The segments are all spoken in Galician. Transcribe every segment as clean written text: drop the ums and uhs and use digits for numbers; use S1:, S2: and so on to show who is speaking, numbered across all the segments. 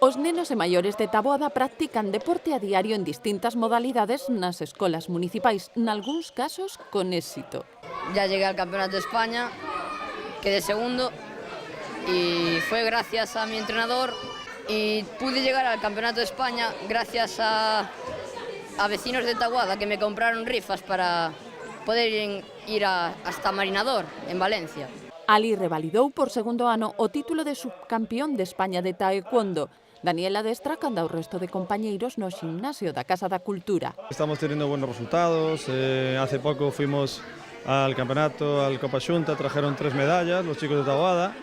S1: Os nenos e maiores de Taboada practican deporte a diario en distintas modalidades nas escolas municipais, nalgúns casos con éxito.
S2: Ya llegué al Campeonato de España, quedé segundo y fue gracias a mi entrenador, y pude llegar al Campeonato de España gracias a vecinos de Taboada que me compraron rifas para poder ir hasta Marinador, en Valencia.
S1: Ali revalidou por segundo ano o título de subcampeón de España de taekwondo. Daniela Destra canda o resto de compañeiros no gimnasio da Casa da Cultura.
S3: Estamos teniendo buenos resultados. Hace poco fuimos al campeonato, al Copa Xunta, trajeron 3 medallas los chicos de Taboada.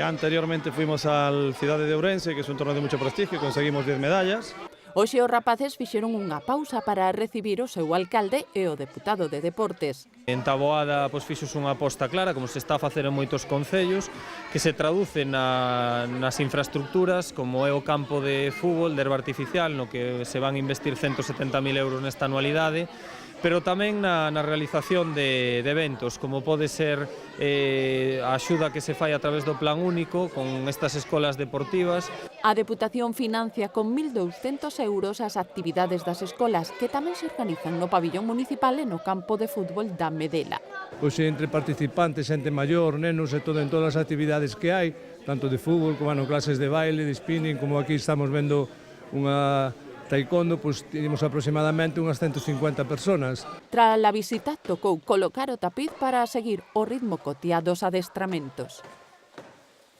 S3: Anteriormente fuimos al Cidade de Ourense, que es un torneo de mucho prestigio, conseguimos 10 medallas.
S1: Hoxe os rapaces fixeron unha pausa para recibir o seu alcalde e o deputado de Deportes.
S4: En Taboada fixos unha aposta clara, como se está a facer en moitos concellos, que se traduce nas infraestructuras, como é o campo de fútbol, de herba artificial, no que se van a investir 170.000 euros nesta anualidade, pero tamén na realización de eventos, como pode ser a axuda que se fai a través do Plan Único con estas escolas deportivas.
S1: A Deputación financia con 1.200 euros as actividades das escolas, que tamén se organizan no pabillón municipal e no campo de fútbol da Medela.
S5: Pois entre participantes, xente maior, nenos e todo en todas as actividades que hai, tanto de fútbol como clases de baile, de spinning, como aquí estamos vendo unha taekwondo, pois tínhamos aproximadamente unhas 150 personas.
S1: Tras a visita, tocou colocar o tapiz para seguir o ritmo cotiá dos adestramentos.